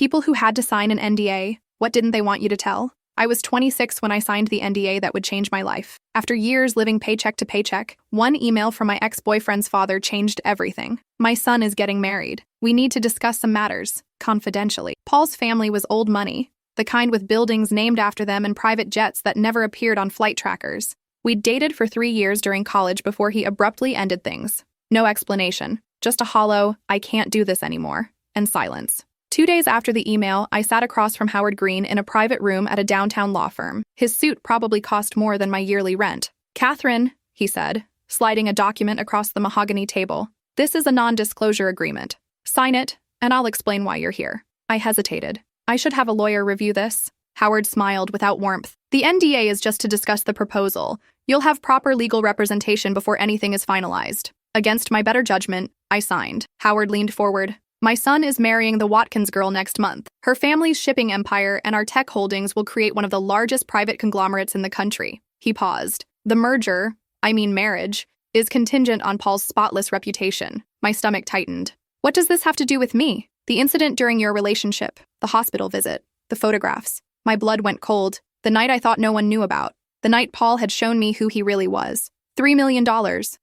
people who had to sign an NDA, what didn't they want you to tell? I was 26 when I signed the NDA that would change my life. After years living paycheck to paycheck, one email from my ex-boyfriend's father changed everything. My son is getting married. We need to discuss some matters, confidentially. Paul's family was old money, the kind with buildings named after them and private jets that never appeared on flight trackers. We'd dated for 3 years during college before he abruptly ended things. No explanation, just a hollow, "I can't do this anymore," and silence. 2 days after the email, I sat across from Howard Green in a private room at a downtown law firm. His suit probably cost more than my yearly rent. "Catherine," he said, sliding a document across the mahogany table, "this is a non-disclosure agreement. Sign it, and I'll explain why you're here." I hesitated. "I should have a lawyer review this." Howard smiled without warmth. "The NDA is just to discuss the proposal. You'll have proper legal representation before anything is finalized." Against my better judgment, I signed. Howard leaned forward. "My son is marrying the Watkins girl next month. Her family's shipping empire and our tech holdings will create one of the largest private conglomerates in the country." He paused. "The merger, marriage, is contingent on Paul's spotless reputation." My stomach tightened. "What does this have to do with me?" "The incident during your relationship, the hospital visit, the photographs." My blood went cold. The night I thought no one knew about. The night Paul had shown me who he really was. $3 million,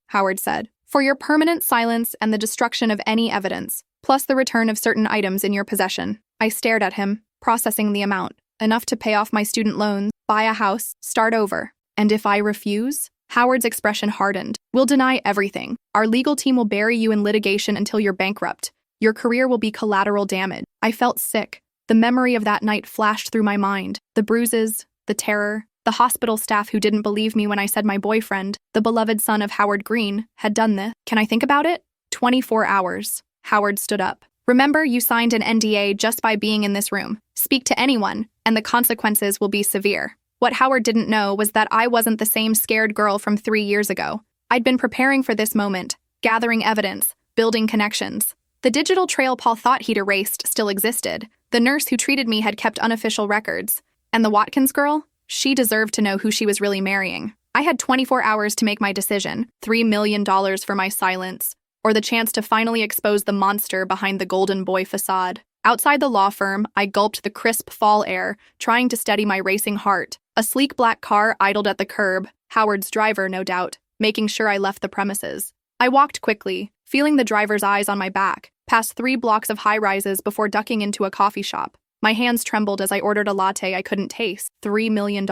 Howard said, "for your permanent silence and the destruction of any evidence, plus the return of certain items in your possession." I stared at him, processing the amount. Enough to pay off my student loans, buy a house, start over. "And if I refuse?" Howard's expression hardened. "We'll deny everything. Our legal team will bury you in litigation until you're bankrupt. Your career will be collateral damage." I felt sick. The memory of that night flashed through my mind. The bruises, the terror, the hospital staff who didn't believe me when I said my boyfriend, the beloved son of Howard Green, had done this. "Can I think about it?" 24 hours. Howard stood up. "Remember, you signed an NDA just by being in this room. Speak to anyone, and the consequences will be severe." What Howard didn't know was that I wasn't the same scared girl from 3 years ago. I'd been preparing for this moment, gathering evidence, building connections. The digital trail Paul thought he'd erased still existed. The nurse who treated me had kept unofficial records. And the Watkins girl? She deserved to know who she was really marrying. I had 24 hours to make my decision. $3 million for my silence, or the chance to finally expose the monster behind the golden boy facade. Outside the law firm, I gulped the crisp fall air, trying to steady my racing heart. A sleek black car idled at the curb, Howard's driver, no doubt, making sure I left the premises. I walked quickly, feeling the driver's eyes on my back, past 3 blocks of high-rises before ducking into a coffee shop. My hands trembled as I ordered a latte I couldn't taste. $3 million.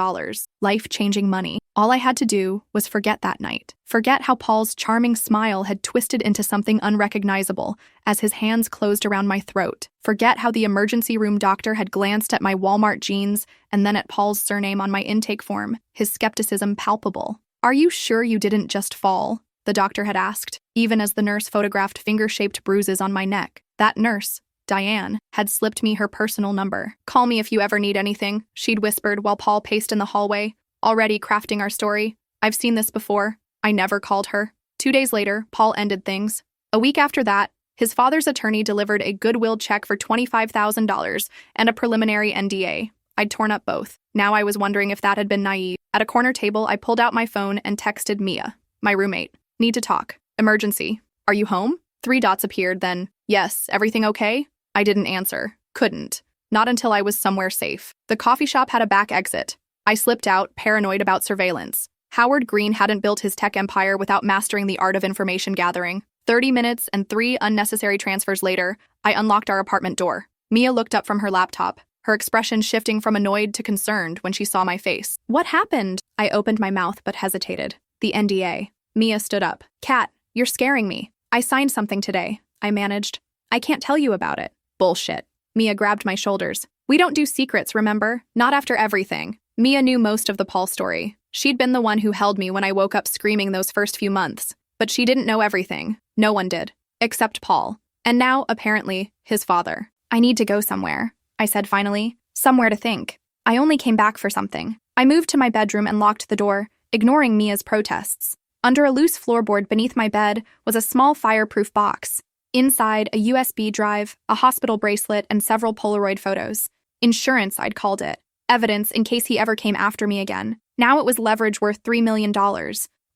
Life-changing money. All I had to do was forget that night. Forget how Paul's charming smile had twisted into something unrecognizable as his hands closed around my throat. Forget how the emergency room doctor had glanced at my Walmart jeans and then at Paul's surname on my intake form, his skepticism palpable. "Are you sure you didn't just fall?" the doctor had asked, even as the nurse photographed finger-shaped bruises on my neck. That nurse, Diane, had slipped me her personal number. "Call me if you ever need anything," she'd whispered while Paul paced in the hallway, already crafting our story. I've seen this before. I never called her. 2 days later, Paul ended things. A week after that, his father's attorney delivered a goodwill check for $25,000 and a preliminary NDA. I'd torn up both. Now I was wondering if that had been naive. At a corner table, I pulled out my phone and texted Mia, my roommate. "Need to talk. Emergency. Are you home?" 3 dots appeared, then, "Yes, everything okay?" I didn't answer. Couldn't. Not until I was somewhere safe. The coffee shop had a back exit. I slipped out, paranoid about surveillance. Howard Green hadn't built his tech empire without mastering the art of information gathering. 30 minutes and 3 unnecessary transfers later, I unlocked our apartment door. Mia looked up from her laptop, her expression shifting from annoyed to concerned when she saw my face. "What happened?" I opened my mouth but hesitated. "The NDA." Mia stood up. "Kat, you're scaring me. I signed something today," I managed. "I can't tell you about it." "Bullshit." Mia grabbed my shoulders. "We don't do secrets, remember? Not after everything." Mia knew most of the Paul story. She'd been the one who held me when I woke up screaming those first few months. But she didn't know everything. No one did. Except Paul. And now, apparently, his father. "I need to go somewhere," I said finally. "Somewhere to think. I only came back for something." I moved to my bedroom and locked the door, ignoring Mia's protests. Under a loose floorboard beneath my bed was a small fireproof box. Inside, a USB drive, a hospital bracelet, and several Polaroid photos. Insurance, I'd called it. Evidence in case he ever came after me again. Now it was leverage worth $3 million,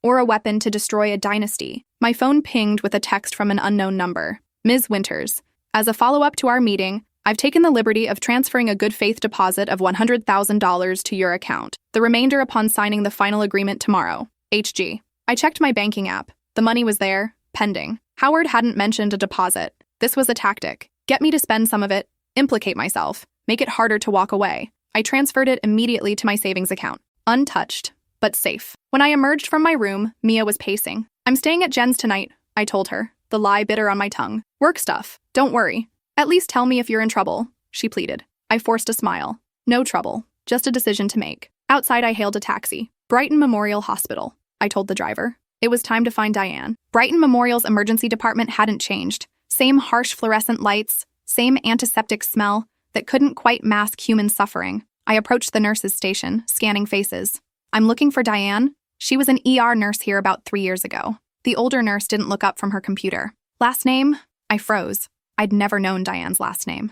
or a weapon to destroy a dynasty. My phone pinged with a text from an unknown number. "Ms. Winters, as a follow-up to our meeting, I've taken the liberty of transferring a good faith deposit of $100,000 to your account. The remainder upon signing the final agreement tomorrow. HG. I checked my banking app. The money was there, pending. Howard hadn't mentioned a deposit. This was a tactic. Get me to spend some of it, implicate myself, make it harder to walk away. I transferred it immediately to my savings account. Untouched, but safe. When I emerged from my room, Mia was pacing. I'm staying at Jen's tonight, I told her, the lie bitter on my tongue. Work stuff. Don't worry. At least tell me if you're in trouble, she pleaded. I forced a smile. No trouble, just a decision to make. Outside, I hailed a taxi. Brighton Memorial Hospital, I told the driver. It was time to find Diane. Brighton Memorial's emergency department hadn't changed. Same harsh fluorescent lights, same antiseptic smell that couldn't quite mask human suffering. I approached the nurse's station, scanning faces. I'm looking for Diane. She was an ER nurse here about 3 years ago. The older nurse didn't look up from her computer. Last name? I froze. I'd never known Diane's last name.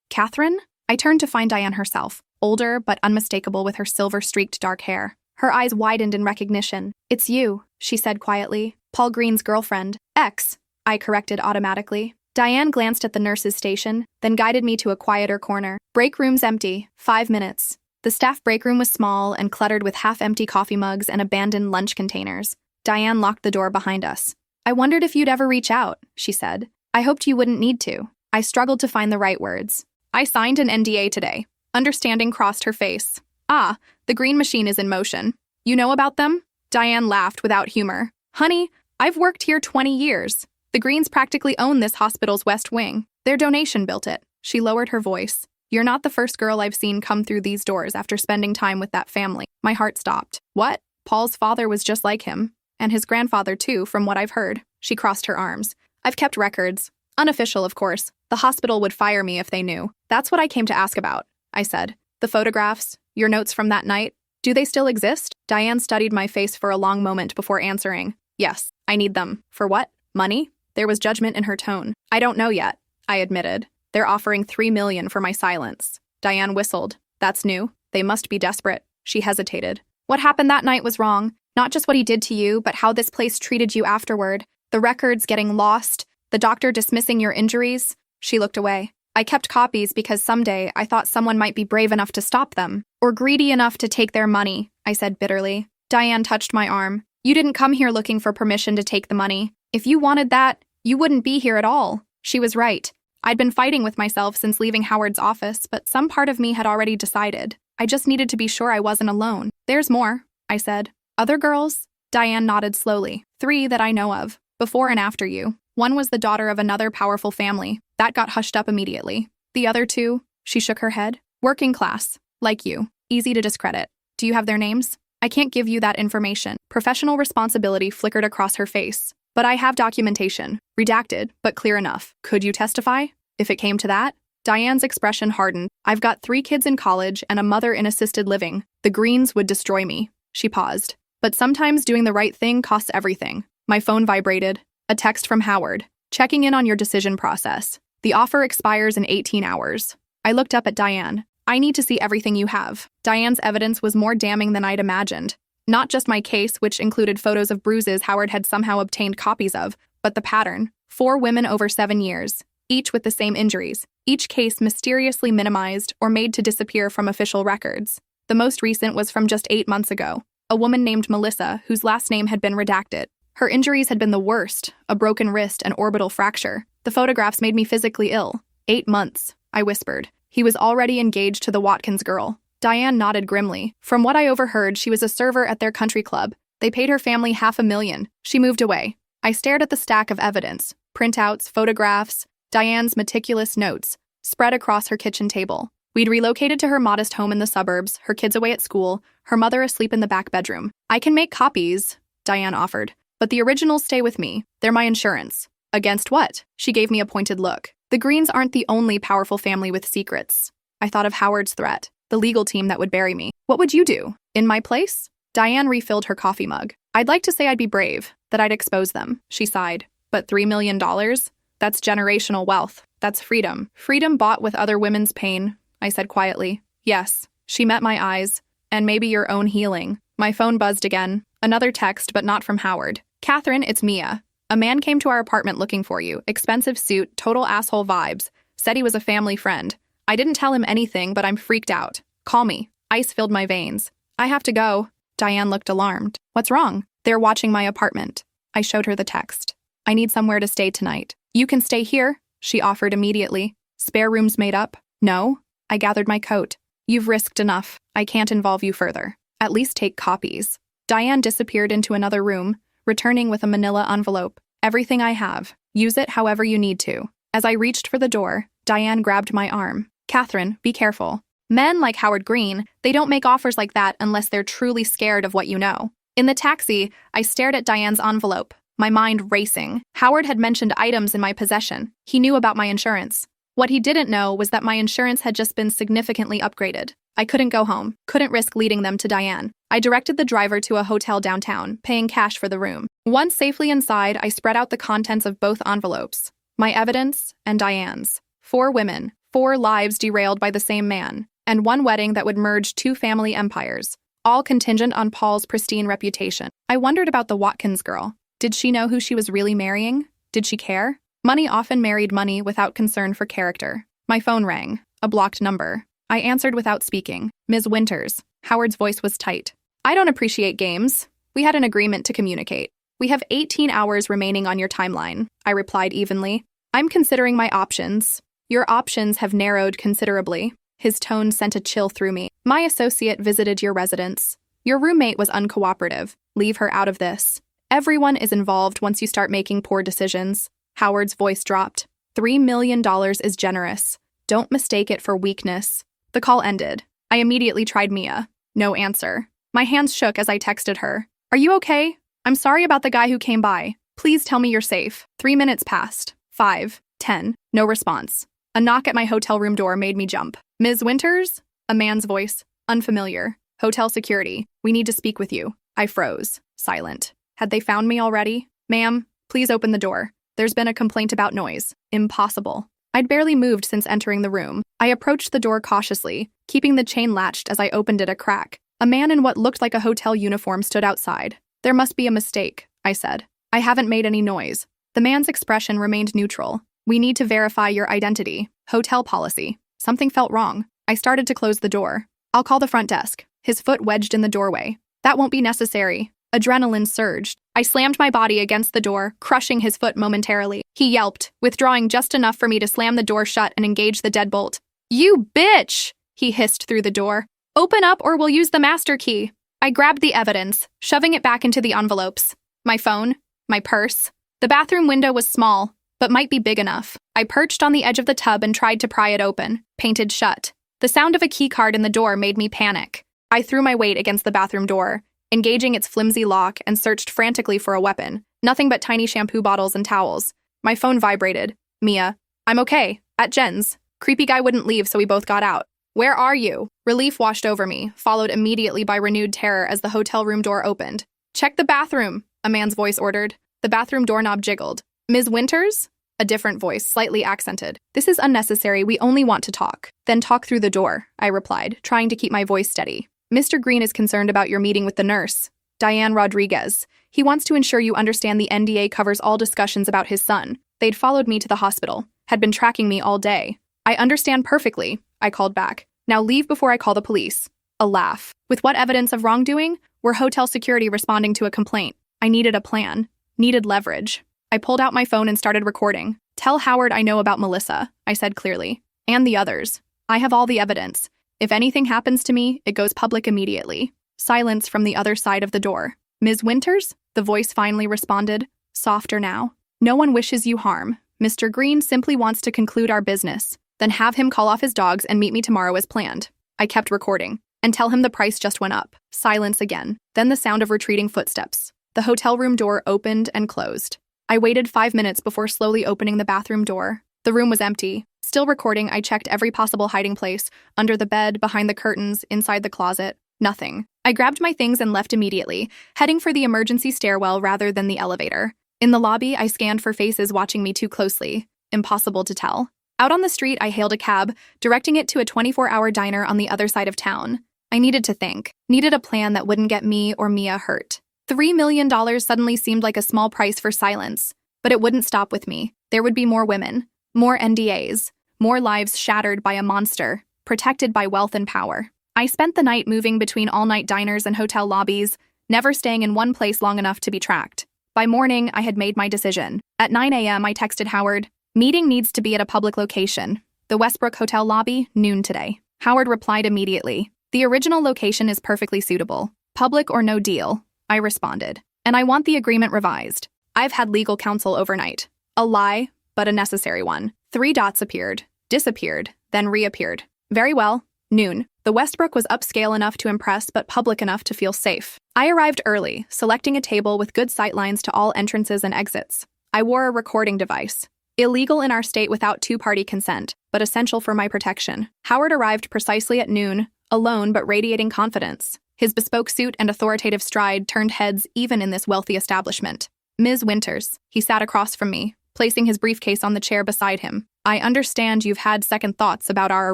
Catherine? I turned to find Diane herself, older but unmistakable with her silver-streaked dark hair. Her eyes widened in recognition. It's you, she said quietly. Paul Green's girlfriend. Ex, I corrected automatically. Diane glanced at the nurse's station, then guided me to a quieter corner. Break room's empty. 5 minutes. The staff break room was small and cluttered with half-empty coffee mugs and abandoned lunch containers. Diane locked the door behind us. I wondered if you'd ever reach out, she said. I hoped you wouldn't need to. I struggled to find the right words. I signed an NDA today. Understanding crossed her face. Ah, the green machine is in motion. You know about them? Diane laughed without humor. Honey, I've worked here 20 years. The Greens practically own this hospital's west wing. Their donation built it. She lowered her voice. You're not the first girl I've seen come through these doors after spending time with that family. My heart stopped. What? Paul's father was just like him. And his grandfather, too, from what I've heard. She crossed her arms. I've kept records. Unofficial, of course. The hospital would fire me if they knew. That's what I came to ask about, I said. The photographs, your notes from that night, do they still exist? Diane studied my face for a long moment before answering. Yes, I need them. For what? Money? There was judgment in her tone. I don't know yet, I admitted. They're offering $3 million for my silence. Diane whistled. That's new. They must be desperate. She hesitated. What happened that night was wrong. Not just what he did to you, but how this place treated you afterward. The records getting lost, the doctor dismissing your injuries. She looked away. I kept copies because someday I thought someone might be brave enough to stop them, or greedy enough to take their money, I said bitterly. Diane touched my arm. You didn't come here looking for permission to take the money. If you wanted that, you wouldn't be here at all. She was right. I'd been fighting with myself since leaving Howard's office, but some part of me had already decided. I just needed to be sure I wasn't alone. There's more, I said. Other girls? Diane nodded slowly. 3 that I know of, before and after you. One was the daughter of another powerful family. That got hushed up immediately. The other 2, she shook her head. Working class, like you. Easy to discredit. Do you have their names? I can't give you that information. Professional responsibility flickered across her face. But I have documentation. Redacted, but clear enough. Could you testify? If it came to that? Diane's expression hardened. I've got 3 kids in college and a mother in assisted living. The Greens would destroy me. She paused. But sometimes doing the right thing costs everything. My phone vibrated. A text from Howard. Checking in on your decision process. The offer expires in 18 hours. I looked up at Diane. I need to see everything you have. Diane's evidence was more damning than I'd imagined. Not just my case, which included photos of bruises Howard had somehow obtained copies of, but the pattern. 4 women over 7 years, each with the same injuries. Each case mysteriously minimized or made to disappear from official records. The most recent was from just 8 months ago. A woman named Melissa, whose last name had been redacted. Her injuries had been the worst, a broken wrist and orbital fracture. The photographs made me physically ill. 8 months, I whispered. He was already engaged to the Watkins girl. Diane nodded grimly. From what I overheard, she was a server at their country club. They paid her family $500,000. She moved away. I stared at the stack of evidence. Printouts, photographs, Diane's meticulous notes, spread across her kitchen table. We'd relocated to her modest home in the suburbs, her kids away at school, her mother asleep in the back bedroom. I can make copies, Diane offered. But the originals stay with me. They're my insurance. Against what? She gave me a pointed look. The Greens aren't the only powerful family with secrets. I thought of Howard's threat, the legal team that would bury me. What would you do? In my place? Diane refilled her coffee mug. I'd like to say I'd be brave, that I'd expose them. She sighed. But $3 million? That's generational wealth. That's freedom. Freedom bought with other women's pain, I said quietly. Yes. She met my eyes. And maybe your own healing. My phone buzzed again. Another text, but not from Howard. Catherine, it's Mia. A man came to our apartment looking for you. Expensive suit, total asshole vibes. Said he was a family friend. I didn't tell him anything, but I'm freaked out. Call me. Ice filled my veins. I have to go. Diane looked alarmed. What's wrong? They're watching my apartment. I showed her the text. I need somewhere to stay tonight. You can stay here, she offered immediately. Spare rooms made up? No. I gathered my coat. You've risked enough. I can't involve you further. At least take copies. Diane disappeared into another room, returning with a manila envelope. Everything I have. Use it however you need to. As I reached for the door, Diane grabbed my arm. Catherine, be careful. Men like Howard Green, they don't make offers like that unless they're truly scared of what you know. In the taxi, I stared at Diane's envelope, my mind racing. Howard had mentioned items in my possession. He knew about my insurance. What he didn't know was that my insurance had just been significantly upgraded. I couldn't go home, couldn't risk leading them to Diane. I directed the driver to a hotel downtown, paying cash for the room. Once safely inside, I spread out the contents of both envelopes. My evidence and Diane's. 4 women, 4 lives derailed by the same man, and 1 wedding that would merge 2 family empires, all contingent on Paul's pristine reputation. I wondered about the Watkins girl. Did she know who she was really marrying? Did she care? Money often married money without concern for character. My phone rang, a blocked number. I answered without speaking. Ms. Winters. Howard's voice was tight. I don't appreciate games. We had an agreement to communicate. We have 18 hours remaining on your timeline, I replied evenly. I'm considering my options. Your options have narrowed considerably. His tone sent a chill through me. My associate visited your residence. Your roommate was uncooperative. Leave her out of this. Everyone is involved once you start making poor decisions. Howard's voice dropped. $3 million is generous. Don't mistake it for weakness. The call ended. I immediately tried Mia. No answer. My hands shook as I texted her. Are you okay? I'm sorry about the guy who came by. Please tell me you're safe. 3 minutes passed. 5, 10. No response. A knock at my hotel room door made me jump. Ms. Winters? A man's voice. Unfamiliar. Hotel security. We need to speak with you. I froze. Silent. Had they found me already? Ma'am, please open the door. There's been a complaint about noise. Impossible. I'd barely moved since entering the room. I approached the door cautiously, keeping the chain latched as I opened it a crack. A man in what looked like a hotel uniform stood outside. There must be a mistake, I said. I haven't made any noise. The man's expression remained neutral. We need to verify your identity. Hotel policy. Something felt wrong. I started to close the door. I'll call the front desk. His foot wedged in the doorway. That won't be necessary. Adrenaline surged. I slammed my body against the door, crushing his foot momentarily. He yelped, withdrawing just enough for me to slam the door shut and engage the deadbolt. You bitch! He hissed through the door. Open up or we'll use the master key. I grabbed the evidence, shoving it back into the envelopes. My phone, my purse. The bathroom window was small, but might be big enough. I perched on the edge of the tub and tried to pry it open, painted shut. The sound of a key card in the door made me panic. I threw my weight against the bathroom door, engaging its flimsy lock, and searched frantically for a weapon. Nothing but tiny shampoo bottles and towels. My phone vibrated. Mia. I'm okay. At Jen's. Creepy guy wouldn't leave, so we both got out. Where are you? Relief washed over me, followed immediately by renewed terror as the hotel room door opened. Check the bathroom, a man's voice ordered. The bathroom doorknob jiggled. Ms. Winters? A different voice, slightly accented. This is unnecessary. We only want to talk. Then talk through the door, I replied, trying to keep my voice steady. Mr. Green is concerned about your meeting with the nurse, Diane Rodriguez. He wants to ensure you understand the NDA covers all discussions about his son. They'd followed me to the hospital, had been tracking me all day. I understand perfectly, I called back. Now leave before I call the police. A laugh. With what evidence of wrongdoing? Were hotel security responding to a complaint? I needed a plan. Needed leverage. I pulled out my phone and started recording. Tell Howard I know about Melissa, I said clearly. And the others. I have all the evidence. If anything happens to me, it goes public immediately. Silence from the other side of the door. Ms. Winters? The voice finally responded, softer now. No one wishes you harm. Mr. Green simply wants to conclude our business. Then have him call off his dogs and meet me tomorrow as planned. I kept recording. And tell him the price just went up. Silence again. Then the sound of retreating footsteps. The hotel room door opened and closed. I waited 5 minutes before slowly opening the bathroom door. The room was empty. Still recording, I checked every possible hiding place, under the bed, behind the curtains, inside the closet. Nothing. I grabbed my things and left immediately, heading for the emergency stairwell rather than the elevator. In the lobby, I scanned for faces watching me too closely. Impossible to tell. Out on the street, I hailed a cab, directing it to a 24-hour diner on the other side of town. I needed to think. Needed a plan that wouldn't get me or Mia hurt. $3 million suddenly seemed like a small price for silence. But it wouldn't stop with me. There would be more women. More NDAs. more lives shattered by a monster, protected by wealth and power. I spent the night moving between all-night diners and hotel lobbies, never staying in one place long enough to be tracked. By morning, I had made my decision. At 9 a.m., I texted Howard, "Meeting needs to be at a public location. The Westbrook Hotel lobby, noon today." Howard replied immediately, "The original location is perfectly suitable. Public or no deal," I responded. "And I want the agreement revised. I've had legal counsel overnight." A lie, but a necessary one. 3 dots appeared, disappeared, then reappeared. Very well. Noon. The Westbrook was upscale enough to impress but public enough to feel safe. I arrived early, selecting a table with good sightlines to all entrances and exits. I wore a recording device. Illegal in our state without two-party consent, but essential for my protection. Howard arrived precisely at noon, alone but radiating confidence. His bespoke suit and authoritative stride turned heads even in this wealthy establishment. "Ms. Winters," he sat across from me, placing his briefcase on the chair beside him. "I understand you've had second thoughts about our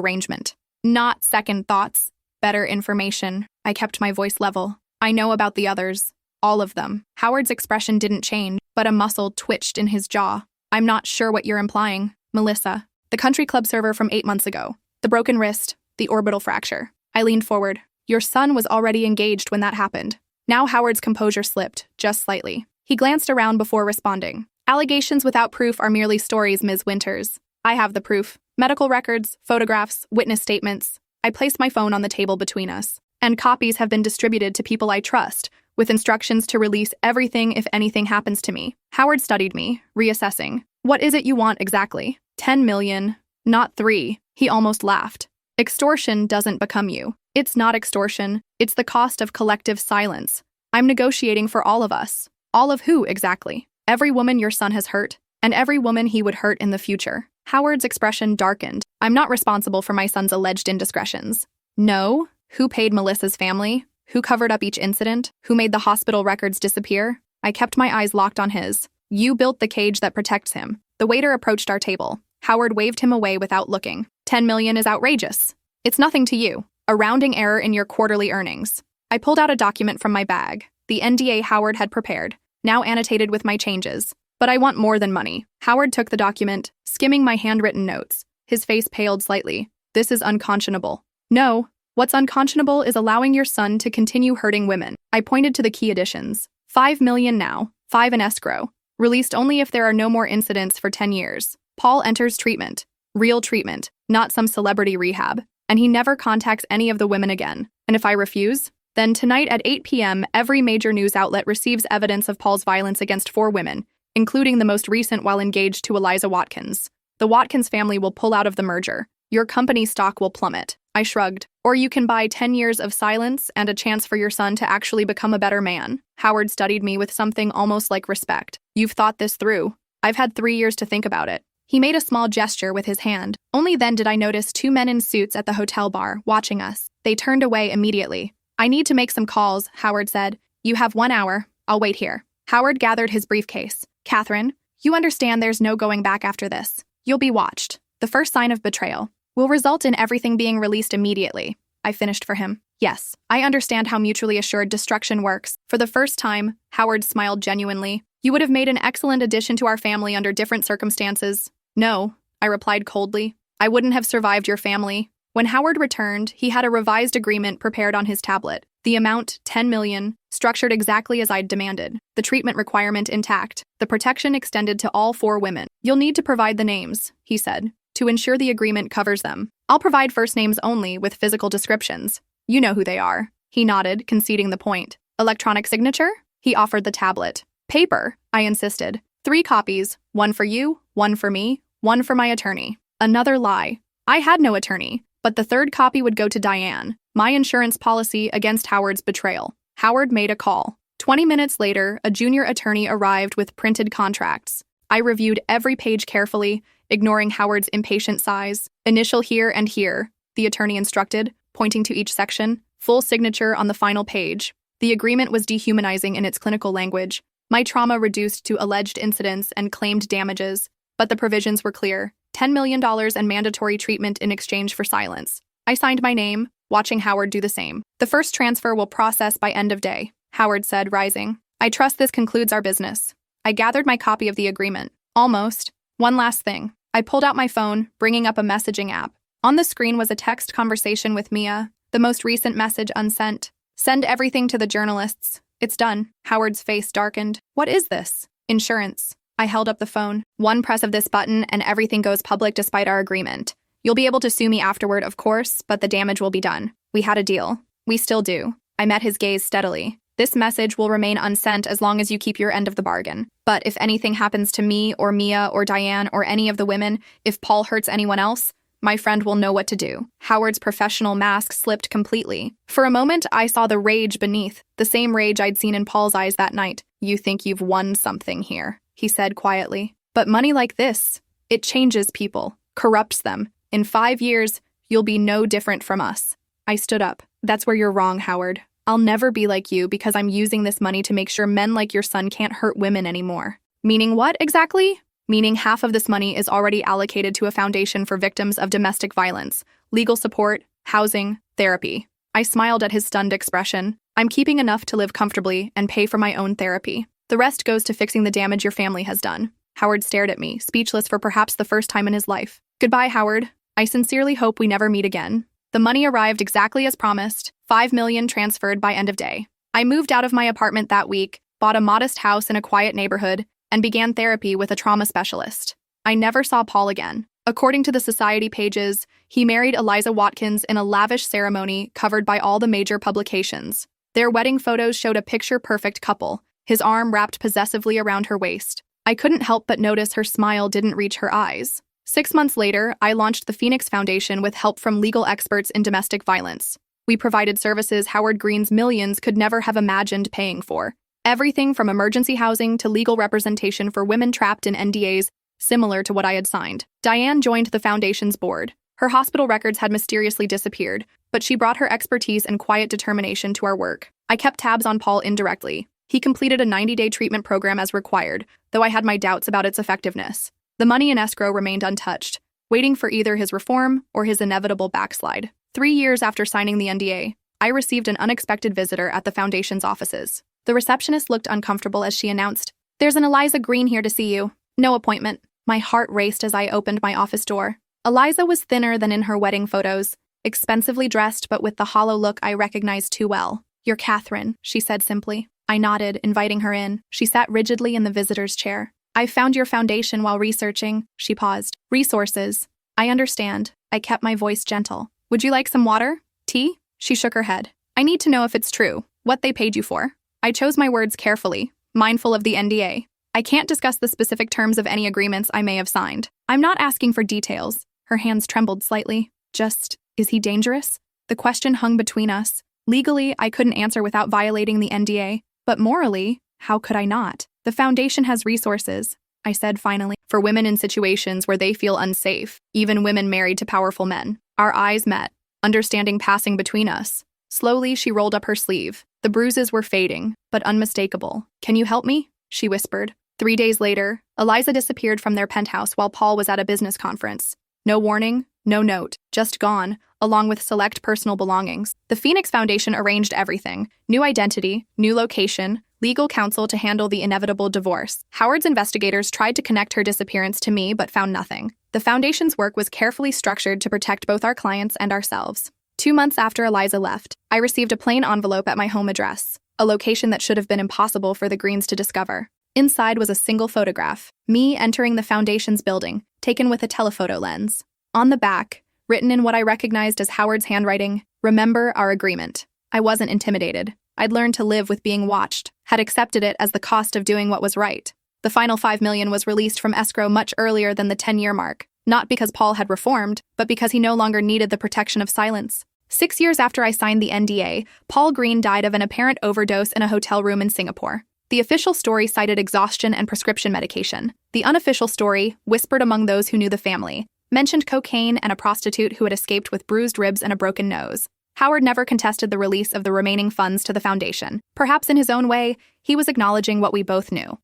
arrangement." "Not second thoughts. Better information." I kept my voice level. "I know about the others. All of them." Howard's expression didn't change, but a muscle twitched in his jaw. "I'm not sure what you're implying." "Melissa. The country club server from 8 months ago. The broken wrist. The orbital fracture." I leaned forward. "Your son was already engaged when that happened." Now Howard's composure slipped, just slightly. He glanced around before responding. "Allegations without proof are merely stories, Ms. Winters. I have the proof. Medical records, photographs, witness statements." I placed my phone on the table between us. "And copies have been distributed to people I trust, with instructions to release everything if anything happens to me." Howard studied me, reassessing. "What is it you want exactly?" 10 million. Not 3. He almost laughed. "Extortion doesn't become you." "It's not extortion. It's the cost of collective silence. I'm negotiating for all of us." "All of who, exactly?" "Every woman your son has hurt, and every woman he would hurt in the future." Howard's expression darkened. "I'm not responsible for my son's alleged indiscretions." "No? Who paid Melissa's family? Who covered up each incident? Who made the hospital records disappear?" I kept my eyes locked on his. "You built the cage that protects him." The waiter approached our table. Howard waved him away without looking. 10 million is outrageous. It's nothing to you. A rounding error in your quarterly earnings." I pulled out a document from my bag, the NDA Howard had prepared, now annotated with my changes. "But I want more than money." Howard took the document, skimming my handwritten notes. His face paled slightly. "This is unconscionable." "No. What's unconscionable is allowing your son to continue hurting women." I pointed to the key additions. 5 million now, 5 in escrow. Released only if there are no more incidents for 10 years. Paul enters treatment. Real treatment, not some celebrity rehab. And he never contacts any of the women again. And if I refuse? Then tonight at 8 p.m., every major news outlet receives evidence of Paul's violence against 4 women, including the most recent while engaged to Eliza Watkins. The Watkins family will pull out of the merger. Your company's stock will plummet. I shrugged. "Or you can buy 10 years of silence and a chance for your son to actually become a better man." Howard studied me with something almost like respect. "You've thought this through." "I've had 3 years to think about it." He made a small gesture with his hand. Only then did I notice 2 men in suits at the hotel bar, watching us. They turned away immediately. "I need to make some calls," Howard said. "You have 1 hour. I'll wait here." Howard gathered his briefcase. "Catherine, you understand there's no going back after this. You'll be watched. The first sign of betrayal will result in everything being released immediately." I finished for him. "Yes, I understand how mutually assured destruction works." For the first time, Howard smiled genuinely. "You would have made an excellent addition to our family under different circumstances." "No," I replied coldly. "I wouldn't have survived your family." When Howard returned, he had a revised agreement prepared on his tablet. The amount, 10 million, structured exactly as I'd demanded. The treatment requirement intact. The protection extended to all 4 women. "You'll need to provide the names," he said, "to ensure the agreement covers them. I'll provide first names only with physical descriptions. You know who they are." He nodded, conceding the point. "Electronic signature?" He offered the tablet. "Paper," I insisted. 3 copies, 1 for you, 1 for me, 1 for my attorney. Another lie. I had no attorney, but the 3rd copy would go to Diane, my insurance policy against Howard's betrayal. Howard made a call. 20 minutes later, a junior attorney arrived with printed contracts. I reviewed every page carefully, ignoring Howard's impatient sighs. "Initial here and here," the attorney instructed, pointing to each section. "Full signature on the final page." The agreement was dehumanizing in its clinical language. My trauma reduced to alleged incidents and claimed damages, but the provisions were clear. $10 million and mandatory treatment in exchange for silence. I signed my name, watching Howard do the same. "The first transfer will process by end of day," Howard said, rising. "I trust this concludes our business." I gathered my copy of the agreement. "Almost. One last thing." I pulled out my phone, bringing up a messaging app. On the screen was a text conversation with Mia, the most recent message unsent. Send everything to the journalists. It's done. Howard's face darkened. What is this? Insurance. I held up the phone. One press of this button and everything goes public despite our agreement. You'll be able to sue me afterward, of course, but the damage will be done. We had a deal. We still do. I met his gaze steadily. This message will remain unsent as long as you keep your end of the bargain. But if anything happens to me or Mia or Diane or any of the women, if Paul hurts anyone else, my friend will know what to do. Howard's professional mask slipped completely. For a moment, I saw the rage beneath, the same rage I'd seen in Paul's eyes that night. You think you've won something here, he said quietly. But money like this, it changes people, corrupts them. In 5 years, you'll be no different from us. I stood up. That's where you're wrong, Howard. I'll never be like you because I'm using this money to make sure men like your son can't hurt women anymore. Meaning what exactly? Meaning half of this money is already allocated to a foundation for victims of domestic violence, legal support, housing, therapy. I smiled at his stunned expression. I'm keeping enough to live comfortably and pay for my own therapy. The rest goes to fixing the damage your family has done. Howard stared at me, speechless for perhaps the first time in his life. Goodbye, Howard. I sincerely hope we never meet again. The money arrived exactly as promised, $5 million transferred by end of day. I moved out of my apartment that week, bought a modest house in a quiet neighborhood, and began therapy with a trauma specialist. I never saw Paul again. According to the society pages, he married Eliza Watkins in a lavish ceremony covered by all the major publications. Their wedding photos showed a picture-perfect couple, his arm wrapped possessively around her waist. I couldn't help but notice her smile didn't reach her eyes. 6 months later, I launched the Phoenix Foundation with help from legal experts in domestic violence. We provided services Howard Green's millions could never have imagined paying for. Everything from emergency housing to legal representation for women trapped in NDAs, similar to what I had signed. Diane joined the foundation's board. Her hospital records had mysteriously disappeared, but she brought her expertise and quiet determination to our work. I kept tabs on Paul indirectly. He completed a 90-day treatment program as required, though I had my doubts about its effectiveness. The money in escrow remained untouched, waiting for either his reform or his inevitable backslide. 3 years after signing the NDA, I received an unexpected visitor at the foundation's offices. The receptionist looked uncomfortable as she announced, "There's an Eliza Green here to see you. No appointment." My heart raced as I opened my office door. Eliza was thinner than in her wedding photos, expensively dressed but with the hollow look I recognized too well. "You're Catherine," she said simply. I nodded, inviting her in. She sat rigidly in the visitor's chair. "I found your foundation while researching." She paused. "Resources. I understand." I kept my voice gentle. "Would you like some water? Tea?" She shook her head. "I need to know if it's true, what they paid you for." I chose my words carefully, mindful of the NDA. I can't discuss the specific terms of any agreements I may have signed. I'm not asking for details. Her hands trembled slightly. Just, is he dangerous? The question hung between us. Legally, I couldn't answer without violating the NDA, but morally, how could I not? The foundation has resources, I said finally, for women in situations where they feel unsafe, even women married to powerful men. Our eyes met, understanding passing between us. Slowly, she rolled up her sleeve. The bruises were fading, but unmistakable. "Can you help me?" she whispered. 3 days later, Eliza disappeared from their penthouse while Paul was at a business conference. No warning, no note, just gone, along with select personal belongings. The Phoenix Foundation arranged everything: new identity, new location, legal counsel to handle the inevitable divorce. Howard's investigators tried to connect her disappearance to me but found nothing. The foundation's work was carefully structured to protect both our clients and ourselves. 2 months after Eliza left, I received a plain envelope at my home address, a location that should have been impossible for the Greens to discover. Inside was a single photograph, me entering the foundation's building, taken with a telephoto lens. On the back, written in what I recognized as Howard's handwriting, "Remember our agreement." I wasn't intimidated. I'd learned to live with being watched, had accepted it as the cost of doing what was right. The final $5 million was released from escrow much earlier than the 10-year mark, not because Paul had reformed, but because he no longer needed the protection of silence. 6 years after I signed the NDA, Paul Green died of an apparent overdose in a hotel room in Singapore. The official story cited exhaustion and prescription medication. The unofficial story, whispered among those who knew the family, mentioned cocaine and a prostitute who had escaped with bruised ribs and a broken nose. Howard never contested the release of the remaining funds to the foundation. Perhaps in his own way, he was acknowledging what we both knew.